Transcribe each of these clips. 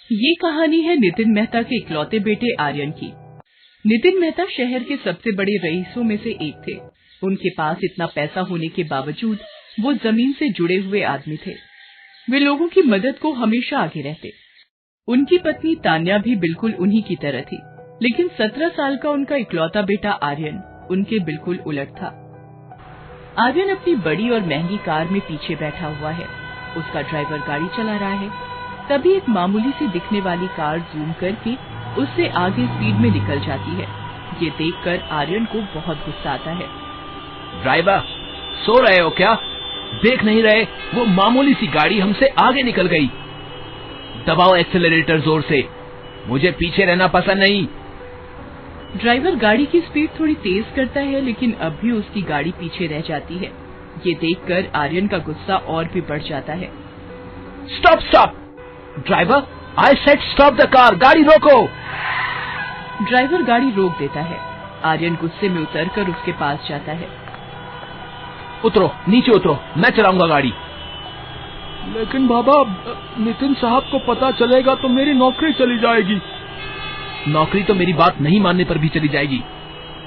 ये कहानी है नितिन मेहता के इकलौते बेटे आर्यन की। नितिन मेहता शहर के सबसे बड़े रईसों में से एक थे। उनके पास इतना पैसा होने के बावजूद वो जमीन से जुड़े हुए आदमी थे। वे लोगों की मदद को हमेशा आगे रहते। उनकी पत्नी तान्या भी बिल्कुल उन्हीं की तरह थी, लेकिन 17 साल का उनका इकलौता बेटा आर्यन उनके बिल्कुल उलट था। आर्यन अपनी बड़ी और महंगी कार में पीछे बैठा हुआ है। उसका ड्राइवर गाड़ी चला रहा है। तभी एक मामूली सी दिखने वाली कार जूम करके उससे आगे स्पीड में निकल जाती है। ये देखकर आर्यन को बहुत गुस्सा आता है। ड्राइवर, सो रहे हो क्या? देख नहीं रहे वो मामूली सी गाड़ी हमसे आगे निकल गई। दबाओ एक्सेलरेटर जोर से, मुझे पीछे रहना पसंद नहीं। ड्राइवर गाड़ी की स्पीड थोड़ी तेज करता है, लेकिन अब भी उसकी गाड़ी पीछे रह जाती है। ये देखकर आर्यन का गुस्सा और भी बढ़ जाता है। Stop stop driver, I said stop the car, गाड़ी रोको। ड्राइवर गाड़ी रोक देता है। आर्यन गुस्से में उतरकर उसके पास जाता है। उतरो, नीचे उतरो, मैं चलाऊंगा गाड़ी। लेकिन बाबा, नितिन साहब को पता चलेगा तो मेरी नौकरी चली जाएगी। नौकरी तो मेरी बात नहीं मानने पर भी चली जाएगी।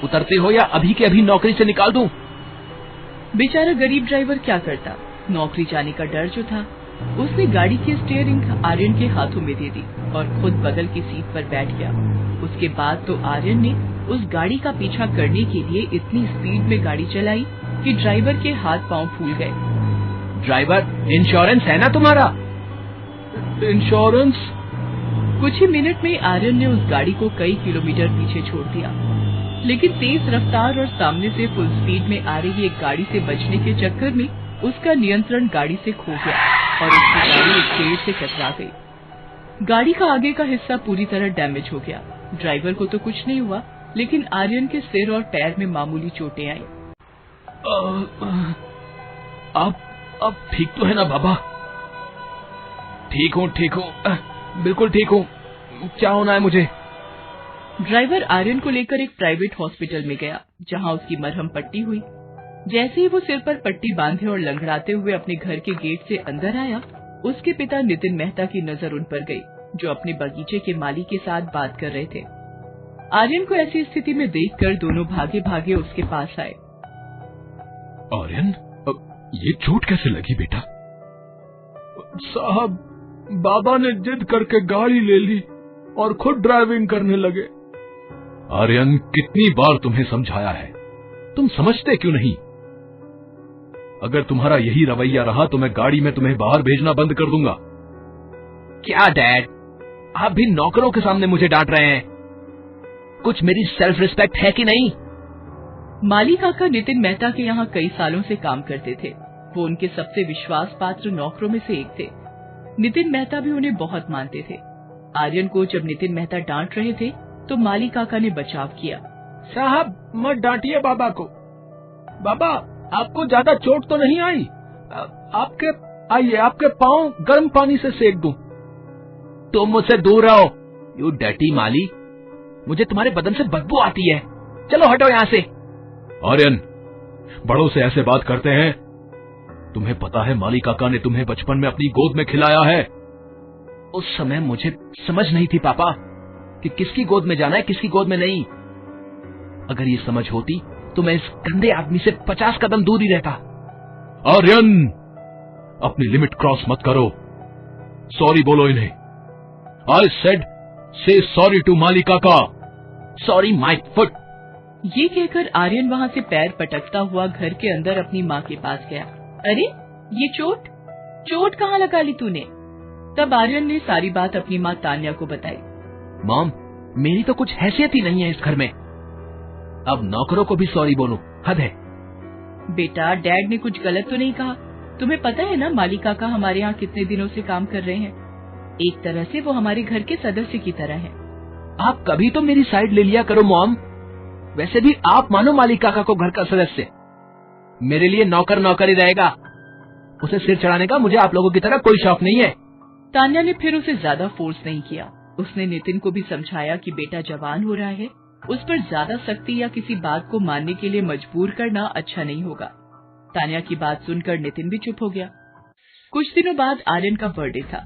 उतरते हो या अभी के अभी नौकरी से निकाल दूं? बेचारा गरीब ड्राइवर क्या करता। नौकरी जाने का डर जो था, उसने गाड़ी की स्टीयरिंग आर्यन के हाथों में दे दी और खुद बगल की सीट पर बैठ गया। उसके बाद तो आर्यन ने उस गाड़ी का पीछा करने के लिए इतनी स्पीड में गाड़ी चलाई कि ड्राइवर के हाथ पांव फूल गए। ड्राइवर, इंश्योरेंस है ना तुम्हारा? इंश्योरेंस? कुछ ही मिनट में आर्यन ने उस गाड़ी को कई किलोमीटर पीछे छोड़ दिया, लेकिन तेज रफ्तार और सामने से फुल स्पीड में आ रही एक गाड़ी से बचने के चक्कर में उसका नियंत्रण गाड़ी से खो गया और उसकी गाड़ी एक पेड़ से टकरा गई। गाड़ी का आगे का हिस्सा पूरी तरह डैमेज हो गया। ड्राइवर को तो कुछ नहीं हुआ, लेकिन आर्यन के सिर और पैर में मामूली चोटें आई। अब ठीक तो है ना बाबा? ठीक हूँ, बिल्कुल ठीक हूँ। क्या होना है मुझे? ड्राइवर आर्यन को लेकर एक प्राइवेट हॉस्पिटल में गया, जहाँ उसकी मरहम पट्टी हुई। जैसे ही वो सिर पर पट्टी बांधे और लंगड़ाते हुए अपने घर के गेट से अंदर आया, उसके पिता नितिन मेहता की नजर उन पर गई, जो अपने बगीचे के माली के साथ बात कर रहे थे। आर्यन को ऐसी स्थिति में देखकर दोनों भागे भागे उसके पास आए। आर्यन, ये चोट कैसे लगी बेटा? साहब, बाबा ने जिद करके गाड़ी ले ली और खुद ड्राइविंग करने लगे। आर्यन, कितनी बार तुम्हें समझाया है, तुम समझते क्यों नहीं? अगर तुम्हारा यही रवैया रहा तो मैं गाड़ी में तुम्हें बाहर भेजना बंद कर दूंगा। क्या डैड, आप भी नौकरों के सामने मुझे डांट रहे हैं? कुछ मेरी सेल्फ रिस्पेक्ट है कि नहीं? माली काका नितिन मेहता के यहाँ कई सालों से काम करते थे। वो उनके सबसे विश्वास पात्र नौकरों में से एक थे। नितिन मेहता भी उन्हें बहुत मानते थे। आर्यन को जब नितिन मेहता डांट रहे थे तो माली काका ने बचाव किया। साहब, मत डांटिए बाबा को। बाबा, आपको ज्यादा चोट तो नहीं आई? आपके पांव गर्म पानी से सेक दूं? तुम मुझसे दूर रहो, यू डर्टी माली। मुझे तुम्हारे बदन से बदबू आती है। चलो हटो यहाँ से। आर्यन, बड़ों से ऐसे बात करते हैं? तुम्हें पता है माली काका ने तुम्हें बचपन में अपनी गोद में खिलाया है। उस समय मुझे समझ नहीं थी पापा कि किसकी गोद में जाना है, किसकी गोद में नहीं। अगर ये समझ होती तो मैं इस गंदे आदमी से 50 कदम दूर ही रहता। आर्यन, अपनी लिमिट क्रॉस मत करो। सॉरी बोलो इन्हें। आई सेड से सॉरी टू माली काका। Sorry my foot. ये कहकर आर्यन वहाँ से पैर पटकता हुआ घर के अंदर अपनी माँ के पास गया। अरे, ये चोट कहाँ लगा ली तूने? तब आर्यन ने सारी बात अपनी माँ तान्या को बताई। मॉम, मेरी तो कुछ हैसियत ही नहीं है इस घर में। अब नौकरों को भी सॉरी बोलूं, हद है। बेटा, डैड ने कुछ गलत तो नहीं कहा। तुम्हें पता है ना माली काका हमारे यहाँ कितने दिनों से काम कर रहे हैं। एक तरह से वो हमारे घर के सदस्य की तरह है। आप कभी तो मेरी साइड ले लिया करो मॉम। वैसे भी आप मानो माली काका को घर का सदस्य। मेरे लिए नौकर ही रहेगा। उसे सिर चढ़ाने का मुझे आप लोगों की तरह कोई शौक नहीं है। तान्या ने फिर उसे ज्यादा फोर्स नहीं किया। उसने नितिन को भी समझाया कि बेटा जवान हो रहा है, उस पर ज्यादा सख्ती या किसी बात को मानने के लिए मजबूर करना अच्छा नहीं होगा। तान्या की बात सुनकर नितिन भी चुप हो गया। कुछ दिनों बाद आर्यन का बर्थडे था।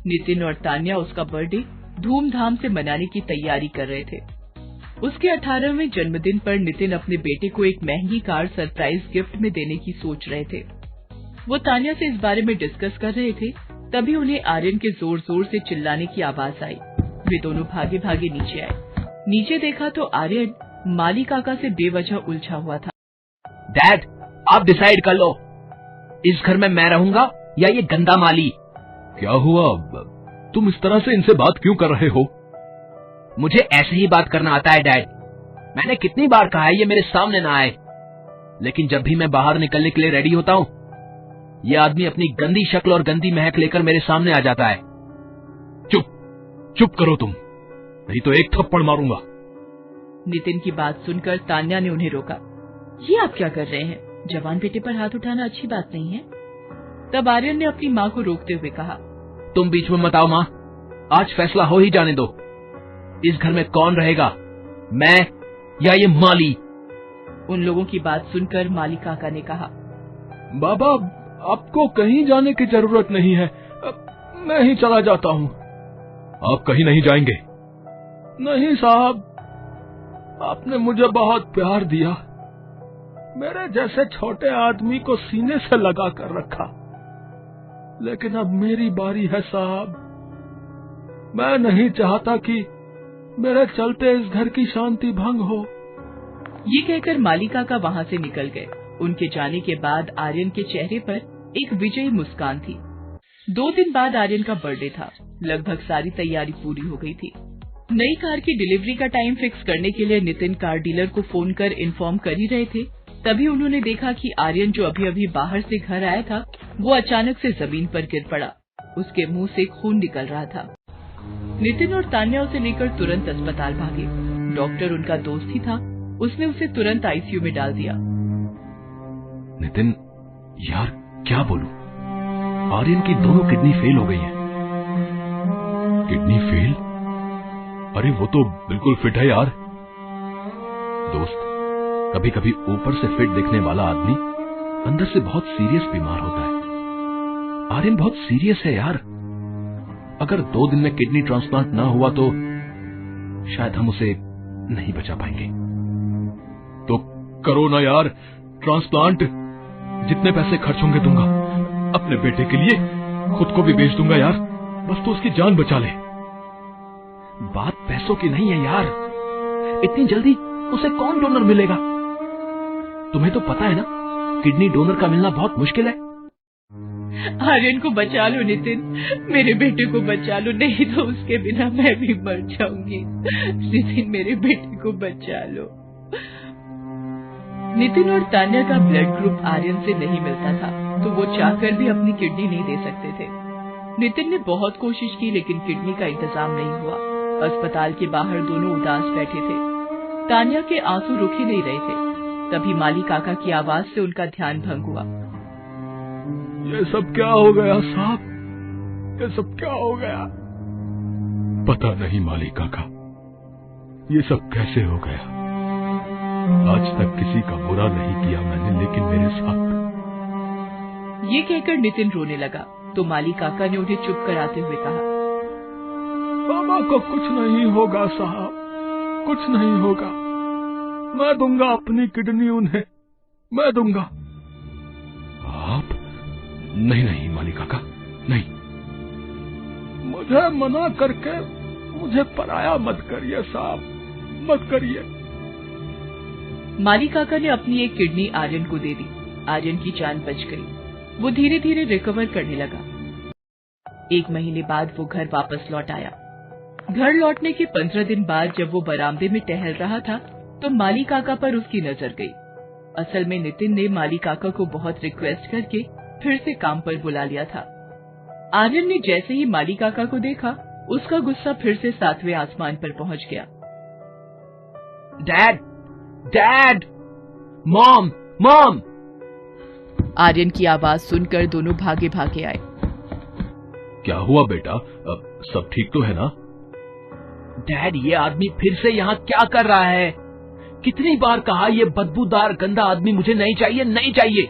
नितिन और तान्या उसका बर्थडे धूमधाम से मनाने की तैयारी कर रहे थे। उसके 18वें जन्मदिन पर नितिन अपने बेटे को एक महंगी कार सरप्राइज गिफ्ट में देने की सोच रहे थे। वो तान्या से इस बारे में डिस्कस कर रहे थे, तभी उन्हें आर्यन के जोर जोर से चिल्लाने की आवाज आई। वे दोनों भागे भागे नीचे आए। नीचे देखा तो आर्यन माली काका से बेवजह उलझा हुआ था। डैड, आप डिसाइड कर लो, इस घर में मैं रहूंगा या ये गंदा माली। क्या हुआ? तुम इस तरह से इनसे बात क्यों कर रहे हो? मुझे ऐसे ही बात करना आता है डैड। मैंने कितनी बार कहा है ये मेरे सामने ना आए, लेकिन जब भी मैं बाहर निकलने के लिए रेडी होता हूँ, ये आदमी अपनी गंदी शक्ल और गंदी महक लेकर मेरे सामने आ जाता है। चुप करो तुम, नहीं तो एक थप्पड़ मारूंगा। नितिन की बात सुनकर तान्या ने उन्हें रोका। ये आप क्या कर रहे हैं? जवान बेटे पर हाथ उठाना अच्छी बात नहीं है। तब आर्यन ने अपनी माँ को रोकते हुए कहा, तुम बीच में मत आओ माँ, आज फैसला हो ही जाने दो। इस घर में कौन रहेगा, मैं या ये माली? उन लोगों की बात सुनकर माली काका ने कहा, बाबा, आपको कहीं जाने की जरूरत नहीं है, मैं ही चला जाता हूँ। आप कहीं नहीं जाएंगे? नहीं साहब, आपने मुझे बहुत प्यार दिया, मेरे जैसे छोटे आदमी को सीने से लगा कर रखा, लेकिन अब मेरी बारी है साहब। मैं नहीं चाहता कि मेरे चलते इस घर की शांति भंग हो। ये कहकर माली काका वहाँ से निकल गए। उनके जाने के बाद आर्यन के चेहरे पर एक विजयी मुस्कान थी। 2 दिन बाद आर्यन का बर्थडे था। लगभग सारी तैयारी पूरी हो गई थी। नई कार की डिलीवरी का टाइम फिक्स करने के लिए नितिन कार डीलर को फोन कर इन्फॉर्म कर ही रहे थे, तभी उन्होंने देखा कि आर्यन जो अभी अभी बाहर से घर आया था, वो अचानक से जमीन पर गिर पड़ा। उसके मुंह से खून निकल रहा था। नितिन और तान्या उसे लेकर तुरंत अस्पताल भागे। डॉक्टर उनका दोस्त ही था, उसने उसे तुरंत आईसीयू में डाल दिया। नितिन, यार क्या बोलूं, आर्यन की दोनों किडनी फेल हो गई है। Kidney fail? अरे वो तो बिल्कुल फिट है यार। दोस्त, कभी कभी ऊपर से फिट दिखने वाला आदमी अंदर से बहुत सीरियस बीमार होता है। आर्यन बहुत सीरियस है यार। अगर 2 दिन में किडनी ट्रांसप्लांट ना हुआ तो शायद हम उसे नहीं बचा पाएंगे। तो करो ना यार ट्रांसप्लांट, जितने पैसे खर्च होंगे दूंगा। अपने बेटे के लिए खुद को भी बेच दूंगा यार, बस तो उसकी जान बचा ले। बात पैसों की नहीं है यार, इतनी जल्दी उसे कौन डोनर मिलेगा? तुम्हें तो पता है ना, किडनी डोनर का मिलना बहुत मुश्किल है। आर्यन को बचा लो नितिन, मेरे बेटे को बचा लो, नहीं तो उसके बिना मैं भी मर जाऊंगी। नितिन, मेरे बेटे को बचा लो। नितिन और तान्या का ब्लड ग्रुप आर्यन से नहीं मिलता था, तो वो चाहकर भी अपनी किडनी नहीं दे सकते थे। नितिन ने बहुत कोशिश की, लेकिन किडनी का इंतजाम नहीं हुआ। अस्पताल के बाहर दोनों उदास बैठे थे। तान्या के आंसू रुक ही नहीं रहे थे। तभी माली काका की आवाज से उनका ध्यान भंग हुआ। ये सब क्या हो गया साहब, ये सब क्या हो गया? पता नहीं माली काका, ये सब कैसे हो गया। आज तक किसी का बुरा नहीं किया मैंने, लेकिन मेरे साथ। ये कहकर नितिन रोने लगा, तो माली काका ने उन्हें चुप कराते हुए कहा, बाबा को कुछ नहीं होगा साहब, कुछ नहीं होगा। मैं दूंगा अपनी किडनी उन्हें, मैं दूंगा। आप? नहीं माली काका, नहीं। मुझे मना करके मुझे पराया मत करिए साहब, मत करिए। माली काका ने अपनी एक किडनी आर्यन को दे दी। आर्यन की जान बच गई। वो धीरे धीरे रिकवर करने लगा। 1 महीने बाद वो घर वापस लौट आया। घर लौटने के 15 दिन बाद जब वो बरामदे में टहल रहा था, तो माली काका पर उसकी नजर गई। असल में नितिन ने माली काका को बहुत रिक्वेस्ट करके फिर से काम पर बुला लिया था। आर्यन ने जैसे ही माली काका को देखा, उसका गुस्सा फिर से 7वें आसमान पर पहुंच गया। Dad, dad, mom, mom. Aryan की आवाज सुनकर दोनों भागे भागे आए। क्या हुआ बेटा, सब ठीक तो है ना? डैड, ये आदमी फिर से यहाँ क्या कर रहा है? कितनी बार कहा, ये बदबूदार गंदा आदमी मुझे नहीं चाहिए, नहीं चाहिए।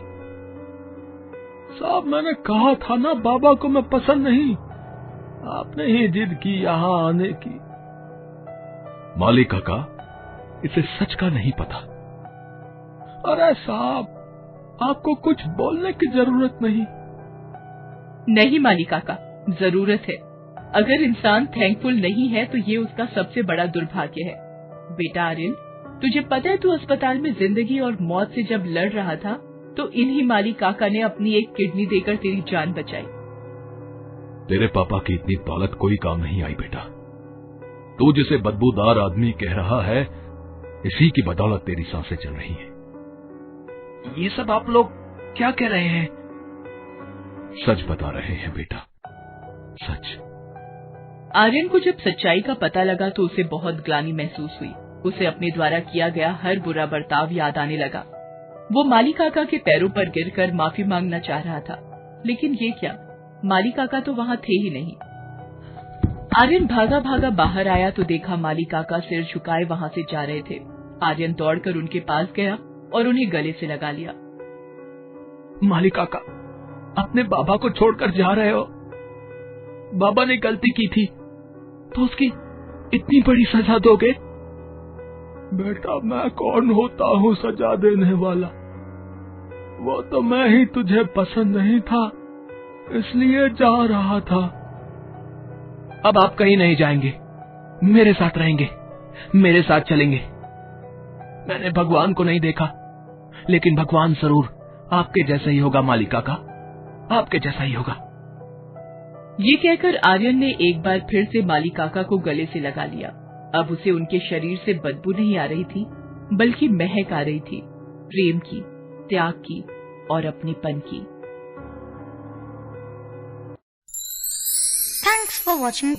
साहब, मैंने कहा था ना, बाबा को मैं पसंद नहीं। आपने ही जिद की यहाँ आने की। माली काका, इसे सच का नहीं पता। अरे साहब, आपको कुछ बोलने की जरूरत नहीं। नहीं माली काका, जरूरत है। अगर इंसान थैंकफुल नहीं है तो ये उसका सबसे बड़ा दुर्भाग्य है। बेटा आर्यन, तुझे पता है तू अस्पताल में जिंदगी और मौत से जब लड़ रहा था तो इन्हीं माली काका ने अपनी एक किडनी देकर तेरी जान बचाई। तेरे पापा की इतनी दौलत कोई काम नहीं आई बेटा। तू जिसे बदबूदार आदमी कह रहा है, इसी की बदौलत तेरी सांसें चल रही हैं। ये सब आप लोग क्या कह रहे हैं? सच बता रहे हैं बेटा, सच। आर्यन को जब सच्चाई का पता लगा तो उसे बहुत ग्लानि महसूस हुई। उसे अपने द्वारा किया गया हर बुरा बर्ताव याद आने लगा। वो माली काका के पैरों पर गिरकर माफी मांगना चाह रहा था, लेकिन ये क्या, माली काका तो वहाँ थे ही नहीं। आर्यन भागा भागा बाहर आया तो देखा माली काका सिर झुकाए वहाँ से जा रहे थे। आर्यन दौड़कर उनके पास गया और उन्हें गले से लगा लिया। माली काका, अपने बाबा को छोड़कर जा रहे हो? बाबा ने गलती की थी तो उसकी इतनी बड़ी सजा दोगे? बेटा, मैं कौन होता हूँ सजा देने वाला? वो तो मैं ही तुझे पसंद नहीं था, इसलिए जा रहा था। अब आप कहीं नहीं जाएंगे, मेरे साथ रहेंगे, मेरे साथ चलेंगे। मैंने भगवान को नहीं देखा, लेकिन भगवान जरूर आपके जैसा ही होगा माली काका, आपके जैसा ही होगा। ये कहकर आर्यन ने एक बार फिर से माली काका को गले से लगा लिया। अब उसे उनके शरीर से बदबू नहीं आ रही थी, बल्कि महक आ रही थी, प्रेम की, त्याग की और अपनेपन की। Thanks for watching.